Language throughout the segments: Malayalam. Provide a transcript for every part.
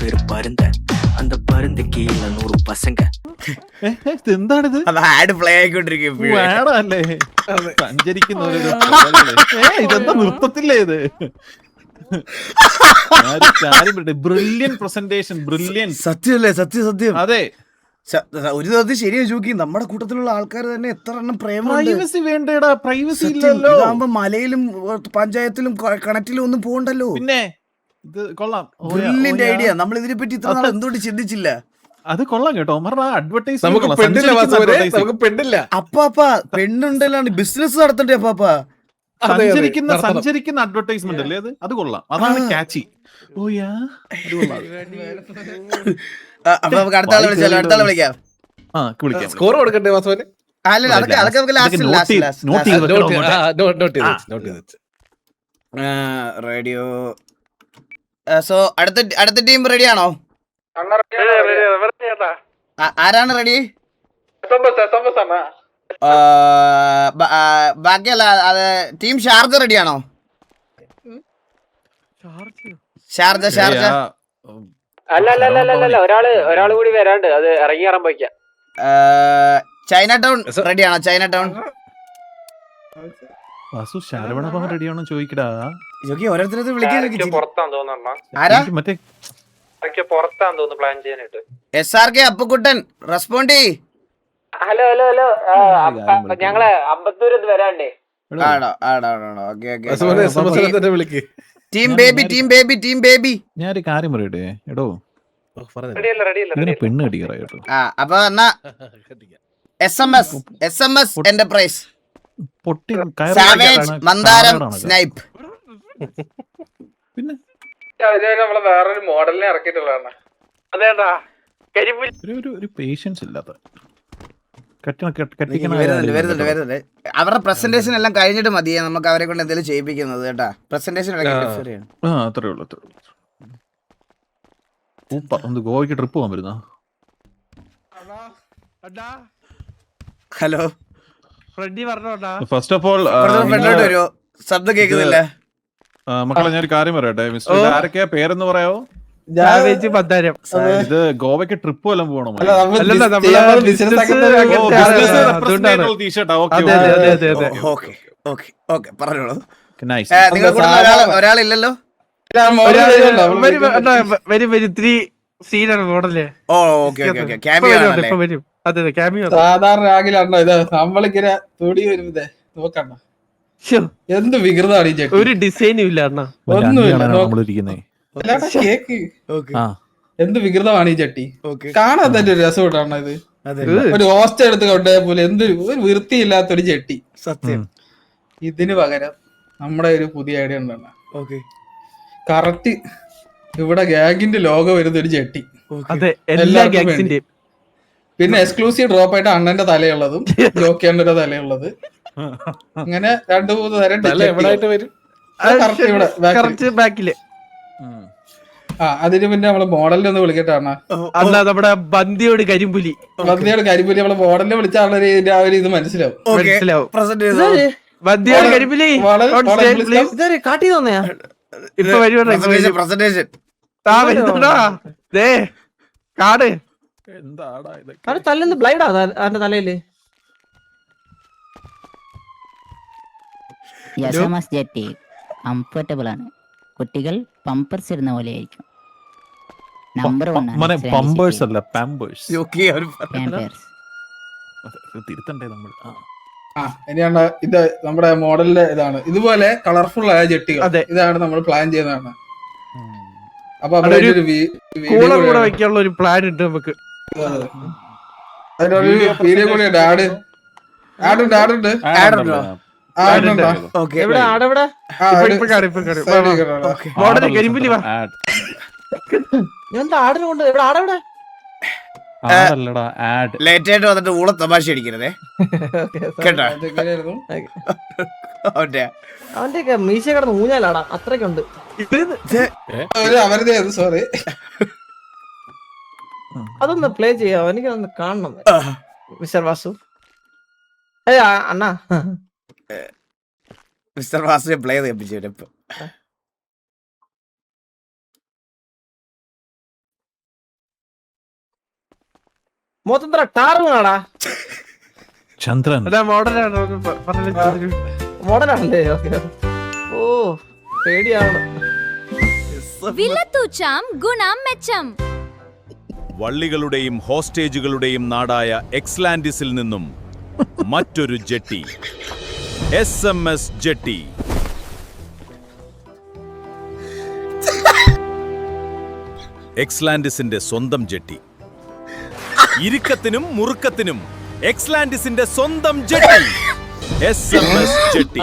பேரு பருந்த அந்த பருந்து கீழ 100 பசங்க. എന്താണിത്? അത് ആഡ് പ്ലേ ആയിക്കൊണ്ടിരിക്കും. ആടല്ലേ സഞ്ചരിക്കുന്ന ഒരു ഇതെന്താ നൃത്തത്തില്ലേ ഇത്? Brilliant presentation, brilliant. സത്യമല്ലേ? സത്യം. അതെ, ഒരു തരത്തിൽ ശരിയായി നോക്കി, നമ്മുടെ കൂട്ടത്തിലുള്ള ആൾക്കാർ തന്നെ എത്ര എണ്ണം പ്രേമമുണ്ട്. പ്രൈവസി വേണ്ടേടാ, പ്രൈവസി ഇല്ലല്ലോ. ഇതാകുമ്പോ മലയിലും പഞ്ചായത്തിലും കണക്റ്റിലും ഒന്നും പോകണ്ടല്ലോ. പിന്നെ ഇത് കൊള്ളാം, ബ്രില്യന്റ് ഐഡിയ. നമ്മൾ ഇതിനെ പറ്റി ഇത്ര നാൾ എന്തുകൊണ്ട് ചിന്തിച്ചില്ല? അത് കൊള്ളാം കേട്ടോ. അഡ്വർടൈസ് നമുക്ക് പെണ്ണില്ല. അപ്പാപ്പ പെണ്ണുണ്ടല്ലാണ് ബിസിനസ് നടത്തണ്ടേ അപ്പാപ്പ? സഞ്ചരിക്കുന്ന അഡ്വർടൈസ്മെന്റ് അല്ലേ അത്? അത് കൊള്ളാം, അതാണ് ക്യാച്ചി. ഓയാ, അപ്പൊ നമുക്ക് അടുത്ത ആളെ വിളിക്കാം. സ്കോർ കൊടുക്കണ്ടേ വാസുവിന്? റേഡിയോ. സോ അടുത്ത ടീം റെഡിയാണോ? ആരാണ് റെഡി? ബാക്കിയല്ല, അത് ടീം ഷാർജ റെഡിയാണോ? ഷാർജ അല്ല, ഒരാള് കൂടി വരാണ്ട്, അത് ഇറങ്ങി പോയിക്കാം. ചൈന ടൗൺ റെഡിയാണോ? ചൈന ടൗൺ വാസു ശരവണ ഭവൻ റെഡിയാണോ ചോദിക്കടാ. ഓരോരുത്തരത്ത് വിളിക്കാൻ പുറത്താന്ന് തോന്നുന്നു. ആരാ? മറ്റേ പുറത്താന്ന് തോന്നുന്നു പ്ലാൻ ചെയ്യാനായിട്ട്. SRK Appukuttan respond. ഹലോ ഞങ്ങള് അമ്പത്തൂരത്ത് വരാണ്ടേ. Team baby. ഞാനൊരു കാര്യം പറയട്ടെ എടോ, ഇതിനെ പെണ്ണ് കടിക്കറ കേട്ടോ. അപ്പൊ എന്നാ SMS എന്റർപ്രൈസ് പൊട്ടി സാവേജ് മന്ദാരം സ്നൈപ്പ്. പിന്നെ നമ്മള് വേറൊരു മോഡലിനെ ഇറക്കിയിട്ടുള്ളതാണ്. അതേട്ടാ ഒരു പേഷ്യൻസ് ഇല്ലാത്ത വരുന്നുണ്ട്. അവരുടെ പ്രസന്റേഷൻ എല്ലാം കഴിഞ്ഞിട്ട് മതിയെ നമുക്ക് അവരെ കൊണ്ട് എന്തെങ്കിലും ചെയ്യിപ്പിക്കുന്നത് കേട്ടാ. പ്രസന്റേഷൻ അത്രേ ഉള്ളൂ. ഒന്ന് ഗോവയ്ക്ക് ട്രിപ്പ് പോകാൻ വരുന്ന. ഹലോ, ഫസ്റ്റ് ഓഫ് ഓൾ ശബ്ദം കേൾക്കുന്നില്ല മക്കളെ. ഞാനൊരു കാര്യം പറയട്ടെ മിസ്റ്റർ, ആരൊക്കെയാ പേരെന്ന് പറയാവോ? ഇത് ഗോവയ്ക്ക് ട്രിപ്പ് വല്ലതും പോകണോ? പറഞ്ഞോളൂ. നിങ്ങൾ ഒരാളില്ലല്ലോ? സാധാരണ ആകിലാണോ ഇത്? നമ്മളിങ്ങനെ തൊടി വരുമ്പേ നോക്കണ്ട. എന്ത് വികൃതാണ് ഈ ചെട്ടി. ഒരു ഡിസൈനും ഇല്ല അണ്ണാ, ഒന്നുമില്ല. കേക്ക് എന്ത് വികൃതമാണ് ഈ ചട്ടി. കാണാൻ തന്നെ ഒരു രസം ഇട്ടാണ് ഇത്. ഒരു ഹോസ്റ്റൽ എടുത്ത് കൊണ്ടുപോയ പോലെ എന്തൊരു ഒരു വൃത്തിയില്ലാത്തൊരു ചട്ടി. സത്യം. ഇതിന് പകരം നമ്മുടെ ഒരു പുതിയ ഐഡിയ ഉണ്ടെണ്ണ. കറക്റ്റ് ഇവിടെ ഗാഗിന്റെ ലോഗോ വരുന്ന ഒരു ചട്ടി. പിന്നെ എക്സ്ക്ലൂസീവ് ഡ്രോപ്പ് ആയിട്ട് അണ്ണന്റെ തലയുള്ളതും ജോക്കിയാന്റെ തലയുള്ളത്, അങ്ങനെ 2-3 തരം വരും. അതിന് പിന്നെ നമ്മള് മോഡലിൽ ഒന്ന് വിളിക്കട്ടാണ്. നമ്മുടെ ബന്ദിയോട് കരിമ്പുലി നമ്മള് മോഡലിനെ വിളിച്ചാൽ ഇത് മനസ്സിലാവും. ബന്ദിയോട് കരിമ്പുലി കാട്ടി തോന്നിയാ ഇപ്പൊ കാട് എന്താടാ തല്ലുന്ന ബ്ലൈഡാ അവന്റെ തലയില്. യസമസ് ജെട്ടി കംഫർട്ടബിൾ ആണ്. കുട്ടികൾ പമ്പേഴ്സ് ഇടുന്ന പോലെ ആയിരിക്കും. നമ്പർ 1 പമ്പേഴ്സ് അല്ല പാമ്പേഴ്സ്. തിരുത്തണ്ടേ നമ്മൾ? ഇനിയാണ് ഇത് നമ്മുടെ മോഡലിന്റെ ഇതാണ്. ഇതുപോലെ കളർഫുൾ ആയ ചെട്ടികൾ ഇതാണ് നമ്മൾ പ്ലാൻ ചെയ്യുന്നതാണ്. അപ്പൊ കൂടെ വെക്കാനുള്ള ഒരു പ്ലാൻ ഉണ്ട് നമുക്ക്. അതിനൊരു വീഡിയോ കൂടി ഉണ്ട്. ആടുണ്ട്. ലേറ്റ് ആയിട്ട് വന്നിട്ട് ഊള തമാശ അടിക്കരുതേ കേട്ടോ. അവന്റെ മീശ കിടന്ന് ഊഞ്ഞാലാടാ, അത്രയ്ക്കുണ്ട്. സോറി, അതൊന്ന് പ്ലേ ചെയ്യാം, എനിക്കൊന്ന് കാണണം മിസ്റ്റർ വാസു. അണ്ണാ മിസ്റ്റർ വാസുവിനെ പ്ലേ ചെയ്യിപ്പിച്ചു. മൊത്തം ടാറുമാടാ. ചന്ദ്രൻ മോഡലാണല്ലേ? ഓ പേടിയാണ്. വിലത്തൂച്ചാം ഗുണം മെച്ചം. വള്ളികളുടെയും ഹോസ്റ്റേജുകളുടെയും നാടായ എക്സ്ലാൻഡിസിൽ നിന്നും മറ്റൊരു ജെട്ടി, SMS ജെട്ടി. എക്സ്ലാൻഡിസിന്റെ സ്വന്തം ജെട്ടി. ഇരിക്കത്തിനും മുറുക്കത്തിനും എക്സ്ലാൻഡിസിന്റെ സ്വന്തം ജെട്ടി, SMS ജെട്ടി.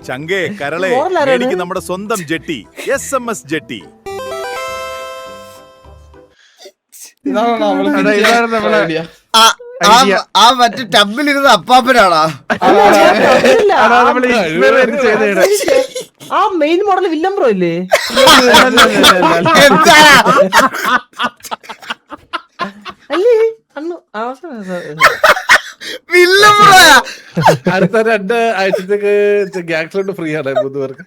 ചങ്കേ കരളെ എനിക്ക് നമ്മുടെ സ്വന്തം ജെട്ടി, SMS ജെട്ടി. ആ മറ്റേ ടബിലിരുന്ന് അപ്പാപ്പനാണോ? ആ മെയിൻ മോഡൽ വില്ലം ബ്രോ ഇല്ലേ? അല്ലേ അന്ന് അടുത്ത 2 ആഴ്ചത്തേക്ക് ഗ്യാങ്സ്റ്റർ ഫ്രീ ആണ് 3 പേർക്ക്.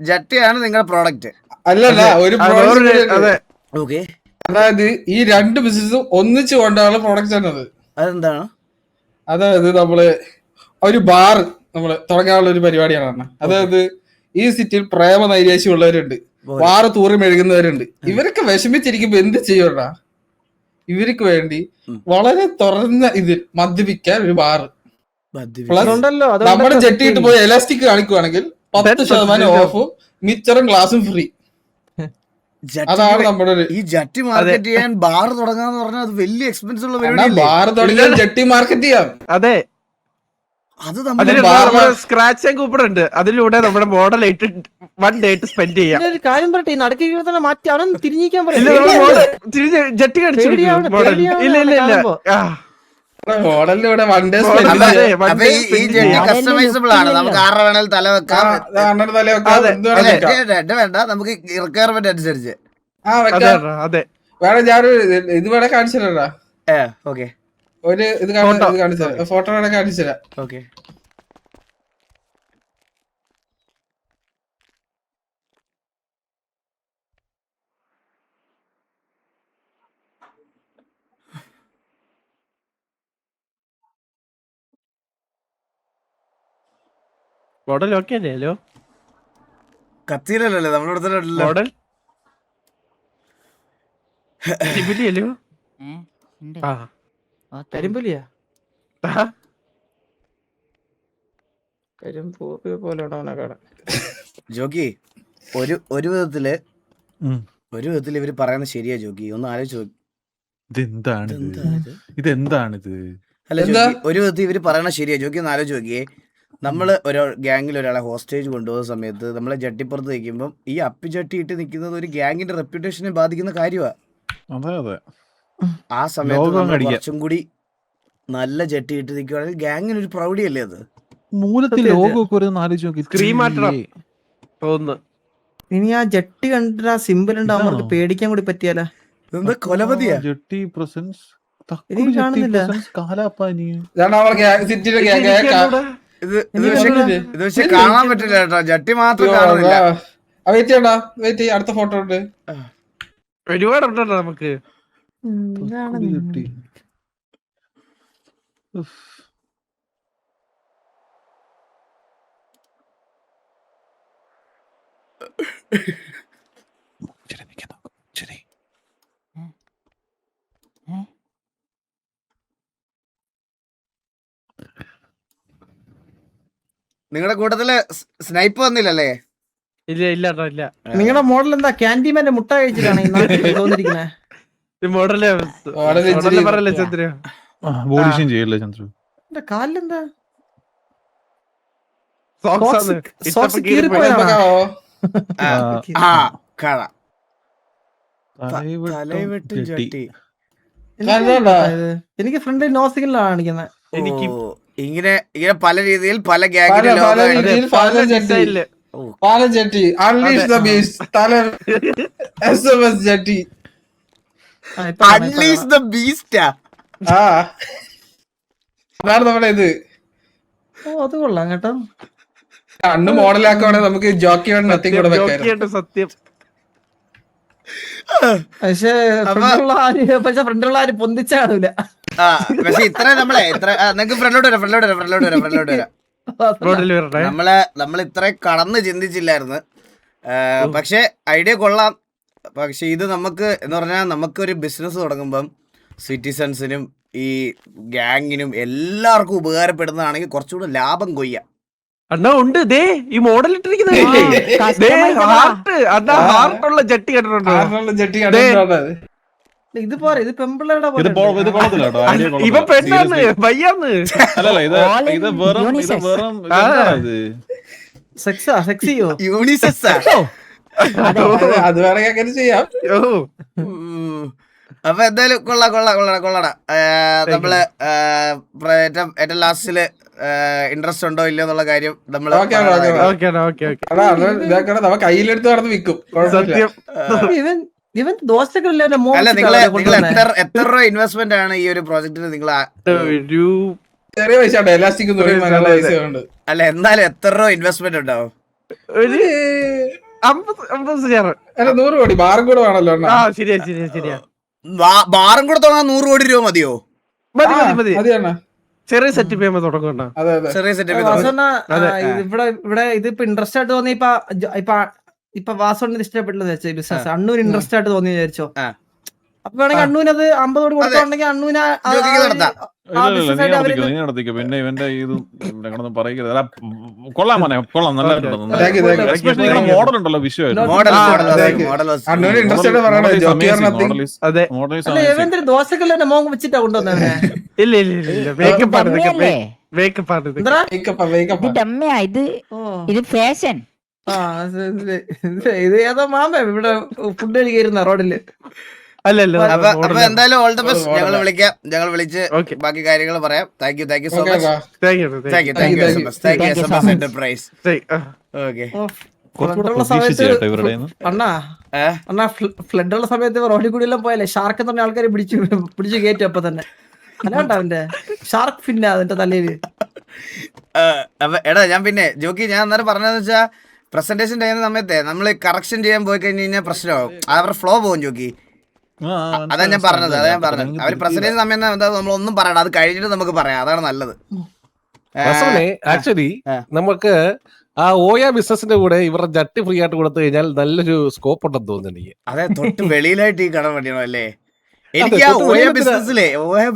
ജട്ടിയാണ് നിങ്ങളുടെ പ്രോഡക്റ്റ് അല്ലല്ല. ഒരു അതായത് ഈ 2 ബിസിനസ്സും ഒന്നിച്ചു കൊണ്ടാണ് പ്രോഡക്റ്റ് തന്നത്. അതെന്താണ്? അതായത് നമ്മള് ഒരു ബാർ നമ്മള് തുടങ്ങാനുള്ള ഒരു പരിപാടിയാണ്. അതായത് ഈ സിറ്റിയിൽ പ്രേമ നൈരാശ്യം ഉള്ളവരുണ്ട്, ബാറ് തൂറി മെഴുകുന്നവരുണ്ട്. ഇവരൊക്കെ വിഷമിച്ചിരിക്കുമ്പോ എന്ത് ചെയ്യണ്ടാ? ഇവർക്ക് വേണ്ടി വളരെ തുറന്ന ഇതിൽ മദ്യപിക്കാൻ ഒരു ബാറ്. നമ്മുടെ ജെട്ടിയിട്ട് പോയി എലാസ്റ്റിക് കാണിക്കുവാണെങ്കിൽ 10% ഓഫും മിച്ചറും ഗ്ലാസും ഫ്രീ. അതാണ് നമ്മുടെ ഈ ജട്ടി മാർക്കറ്റ് ചെയ്യാൻ ബാർ തുടങ്ങാന്ന് പറഞ്ഞാൽ അത് വലിയ എക്സ്പെൻസ് ഉള്ള പരിപാടി. ബാർ തുടങ്ങിയാൽ ജട്ടി മാർക്കറ്റ് ചെയ്യാം. അതെ, അത് സ്ക്രാച്ച് ആൻഡ് കൂപ്പൺ ഉണ്ട്. അതിലൂടെ നമ്മുടെ മോഡൽ 1 ഡേ സ്പെൻഡ് ചെയ്യാം. ഒരു കാര്യം പറയട്ടെ, നടക്കി തന്നെ മാറ്റി അവനൊന്ന് തിരിഞ്ഞിരിക്കാൻ പറയും. ജട്ടി കാണിച്ചു. മോഡലിലൂടെ 1 ഡേ കസ്റ്റമൈസബിൾ ആണ്. നമുക്ക് ആരുടെ വേണേലും തല വെക്കാം. വേണ്ട, നമുക്ക് റിക്വയർമെന്റ് അനുസരിച്ച്. വേറെ ഞാൻ ഇത് വേണേ കാണിച്ചു തരാ. ഓക്കെ, ഒരു ഇത് കാണിച്ചു തരാം. ഫോട്ടോ വേണേ കാണിച്ചു തരാം. ഓക്കെ, മോഡൽ ഓക്കെ അല്ലേ? കത്തിയിലല്ലേ നമ്മുടെ മോഡൽ കരിമ്പലിയാ ജോക്കി. ഒരു വിധത്തില് ഇവര് പറയുന്നത് ശരിയാ ജോക്കി. ഒന്ന് ആലോചിച്ച് നോക്കി. ഇതെന്താണിത്? അല്ല ജോക്കി, ഒരു വിധത്തിൽ ഇവര് പറയണത് ശരിയാ ജോക്കി. ഒന്ന് ആലോചിച്ച് നോക്കിയേ. നമ്മള് ഗ്യാങ്ങിൽ ഒരാളെ ഹോസ്റ്റേജ് കൊണ്ടുപോകുന്ന സമയത്ത് നമ്മളെ ജട്ടിപ്പുറത്ത് നിൽക്കുമ്പോൾ ഈ അപ്പി ജട്ടി ഇട്ട് നിൽക്കുന്നത് ഒരു ഗ്യാങ്ങിന്റെ റെപ്യൂട്ടേഷനെ ബാധിക്കുന്ന കാര്യമാണ്. ആ സമയത്ത് കുറച്ചും കൂടി നല്ല ജട്ടി ഇട്ട് നിൽക്കുകയാണെങ്കിൽ ഗ്യാങ്ങിന് ഒരു പ്രൗഢിയല്ലേ അത്. മൂലത്തിൽ ഇനി ആ ജട്ടി കണ്ടിട്ട് ആ സിമ്പിൾ ഉണ്ടാവും, അവർക്ക് പേടിക്കാൻ കൂടി പറ്റിയാലോ? എന്താ കൊലപതിയാ ജട്ടി പ്രസൻസ് കാണുന്നില്ല. ഇത് പക്ഷെ കാണാൻ പറ്റില്ല കേട്ടോ, ജട്ടി മാത്രം കാണുന്നില്ല. അടുത്ത ഫോട്ടോ ഉണ്ട്, ഒരുപാടുണ്ടോ നമുക്ക്. നിങ്ങളുടെ കൂട്ടത്തില് സ്നൈപ്പ് വന്നില്ലല്ലേ? ഇല്ല ഇല്ല ഇല്ല. നിങ്ങളുടെ മോഡൽ എന്താ? ക്യാൻഡിമാന്റെ മുട്ട കഴിച്ചിട്ടാണ് തോന്നിരിക്കുന്നത്. എന്റെ കാലിലെന്താ? എനിക്ക് ഫ്രണ്ട് നോ സിഗ്നലാണ് കാണിക്കുന്നത്. ഇങ്ങനെ പല രീതിയിൽ പല അതാണ് നമ്മുടെ ഇത്. ഓ അത് കൊള്ളാം കേട്ടോ. അന്ന് മോഡലാക്കുവാണെങ്കിൽ നമുക്ക് ജോക്കി വേണ്ട നത്തിങ് കൂടെ വെക്കായിരുന്നു. ജോക്കിയായിട്ട് സത്യം. പക്ഷെ ഫ്രണ്ടിലുള്ള ആര് പൊന്തിച്ച കാണൂല. ആ പക്ഷെ ഇത്ര നമ്മളെ ഇത്ര നിങ്ങക്ക് ഫ്രണ്ടിലോട്ട് വരാം. റോഡിൽ വരട്ടെ. നമ്മൾ ഇത്ര കടന്ന് ചിന്തിച്ചില്ലായിരുന്നു. പക്ഷെ ഐഡിയ കൊള്ളാം. പക്ഷെ ഇത് നമുക്ക് എന്ന് പറഞ്ഞാൽ നമുക്കൊരു ബിസിനസ് തുടങ്ങുമ്പം സിറ്റിസൺസിനും ഈ ഗ്യാങ്ങിനും എല്ലാവർക്കും ഉപകാരപ്പെടുന്നതാണെങ്കിൽ കുറച്ചുകൂടെ ലാഭം കൊയ്യാം. അണ്ണാ ഉണ്ട് ദേ ഈ മോഡൽ ഇട്ടിരിക്കുന്നത് ഹാർട്ട്. അണ്ണാ ഹാർട്ടുള്ള ജട്ടി കണ്ടിട്ടുണ്ടോ? ആറിനുള്ള ജെട്ടി കണ്ടിട്ടുണ്ടോ? ഇത് പോരെ, ഇത് പെമ്പിള്ളേരുടെ ഇത് ഇത് കൊള്ളത്തില്ല കേട്ടോ, idea കൊള്ളത്തില്ല. ഇവ പെണ്ണാന്ന് വയ്യാന്ന്. അല്ലല്ല ഇത് വെറും ഇതെന്താ ഇത്? സെക്സാ സെക്സിയോ യൂണിസെക്സാ. അത് വേണമെങ്കിൽ അങ്ങനെ ചെയ്യാം. അപ്പൊ എന്തായാലും കൊള്ളടാ. നമ്മള് ഏറ്റവും ലാസ്റ്റില് ഇൻട്രസ്റ്റ് ഉണ്ടോ ഇല്ലയോ എന്നുള്ള കാര്യം നമ്മള് എടാ അത് ഇതാക്കണ നമ്മ കയ്യിലെടുത്ത് നടന്ന് വിൽക്കും. കുഴപ്പമില്ല. ഇവൻ ദോശക്കല്ലേ അല്ല നിങ്ങൾ എത്ര രൂപ ഇൻവെസ്റ്റ്മെന്റ് ആണ് ഈ ഒരു പ്രോജക്റ്റിന് നിങ്ങൾ ചെറിയ പൈസ ഉണ്ടോ? എലാസ്റ്റിക് നല്ല പൈസ ഉണ്ട്. അല്ല എന്നാലും എത്ര രൂപ ഇൻവെസ്റ്റ്മെന്റ് ഉണ്ടാവും? ഒരു 50 ചേറ്. അല്ല 100 കോടി ബാറും കൂടെ വേണല്ലോ അണ്ണാ. ശരിയാ. ബാറും കൂടെ തുടങ്ങാൻ 100 കോടി രൂപ മതിയോ? മതി. അതെ അണ്ണാ. ചെറിയ സെറ്റപ്പ് ചെയ്യുമ്പോ തുടങ്ങണ്ട. അതെ ചെറിയ സെറ്റപ്പ്. ഇവിടെ ഇതിപ്പോ ഇൻട്രസ്റ്റ് ആയിട്ട് തോന്നി. ഇപ്പൊ വാസോണിന് ഇഷ്ടപ്പെട്ടില്ലെന്ന് വെച്ചാൽ ബിസിനസ് അണ്ണൂന് ഇൻട്രസ്റ്റ് ആയിട്ട് തോന്നി വിചാരിച്ചോ. അപ്പൊ വേണമെങ്കിൽ അണ്ണൂന് അത് 50 കോടി കൊടുത്തോണ്ടെങ്കിൽ അണ്ണൂന് പിന്നെ ഇവന്റെ ഇത് പറയരുത്. കൊള്ളാം മോനെ, കൊള്ളാം. നല്ല മോഡൽ ഉണ്ടല്ലോ അണ്ണൂന് ഇൻട്രസ്റ്റ് ആയിട്ട് പറയണേ ജോക്കി പറഞ്ഞ ഏവന്തൊരു ദോശക്കല്ലേ മോങ്ങ് വെച്ചിട്ടാ കൊണ്ടുവന്നേ. ഇല്ല ഇത് ഫാഷൻ. ഇത് ഏതോ മാമ ഇവിടെ ഫുഡ് കഴിക്കുന്ന റോഡില്. അപ്പൊ എന്തായാലും ഓൾ ദ ബെസ്റ്റ്. ഞങ്ങൾ വിളിച്ച് ബാക്കി കാര്യങ്ങൾ പറയാം. Thank you so much. Thank you SMS enterprise. Okay. Anna flood ഉള്ള സമയത്ത് റോഡിൽ കൂടി എല്ലാം പോയാലേ ഷാർക്ക് തന്നെ ആൾക്കാരെ പിടിച്ചു കയറ്റും. അപ്പൊ തന്നെ അല്ലാണ്ട് അവന്റെ ഷാർക്ക് ഫിന്ന അതിന്റെ തലയില്. എടാ ഞാൻ പിന്നെ ജോക്കി ഞാൻ അന്നേരം പറഞ്ഞതെന്ന് വെച്ചാൽ പ്രസന്റേഷൻ ചെയ്യുന്ന സമയത്തെ നമ്മൾ കറക്ഷൻ ചെയ്യാൻ പോയി കഴിഞ്ഞ് കഴിഞ്ഞാൽ പ്രശ്നമാവും. അവരുടെ ഫ്ലോ പോകും ജോക്കി. അതാ ഞാൻ പറഞ്ഞത്. അവര് പ്രസന്റേഷൻ സമയം നമ്മളൊന്നും പറയണം, അത് കഴിഞ്ഞിട്ട് നമുക്ക് പറയാം. അതാണ് നല്ലത്. ആക്ച്വലി നമുക്ക് ആ ഓയ ബിസിനസിന്റെ കൂടെ ഇവരുടെ ജട്ടി ഫ്രീ ആയിട്ട് കൊടുത്തു കഴിഞ്ഞാൽ നല്ലൊരു സ്കോപ്പ് ഉണ്ടെന്ന് തോന്നുന്നു എനിക്ക്. അതെ, തൊട്ട് വെളിയിലായിട്ട് ഈ കട പണിയണം അല്ലേ? എനിക്ക് ആ ഓയ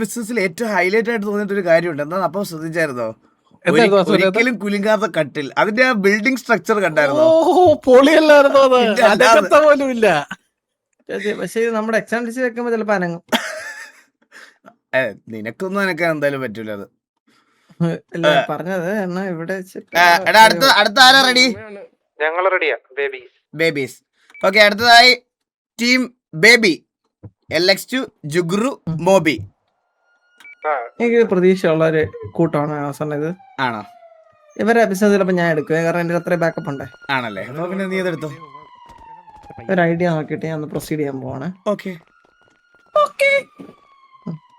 ബിസിനസ്സിലെ ഏറ്റവും ഹൈലൈറ്റ് ആയിട്ട് തോന്നിയിട്ട് ഒരു കാര്യമുണ്ട്. എന്താ അപ്പൊ ശ്രദ്ധിച്ചായിരുന്നോ? ഒരിക്കലും കുലുങ്ങാത്ത കട്ടിൽ, അതിന്റെ ആ ബിൽഡിംഗ് സ്ട്രക്ചർ കണ്ടായിരുന്നോ? പൊളിയല്ലായിരുന്നോ? അത് പോലും ഇല്ല. പക്ഷെ നമ്മുടെ എക്സാം വെക്കുമ്പോ ചിലപ്പോ അനങ്ങും. നിനക്കൊന്നും അനക്കാൻ എന്തായാലും പറ്റൂല. അത് പറഞ്ഞത് എന്നാ ഇവിടെ അടുത്ത ആരാ റെഡി? ഞങ്ങൾ റെഡിയാ. ബേബീസ്. ഓക്കെ, അടുത്തതായി ടീം ബേബി LX2 ജുഗ്രു മോബി. എനിക്ക് പ്രതീക്ഷയുള്ള ഒരു കൂട്ടമാണ് അവസാനം ഇത്. ആണോ? ഇവരെ ബിസിനസ് ചിലപ്പോ ഞാൻ എടുക്കും, കാരണം എന്റെ അത്രയും ബാക്കപ്പ് ഉണ്ട്. ആണല്ലേ? അപ്പൊ പിന്നെ നീ അതെടുത്തോ. ഒരു ഐഡിയ നോക്കിയിട്ട് ഞാൻ പ്രൊസീഡ് ചെയ്യാൻ പോവാണ്. ഓക്കെ.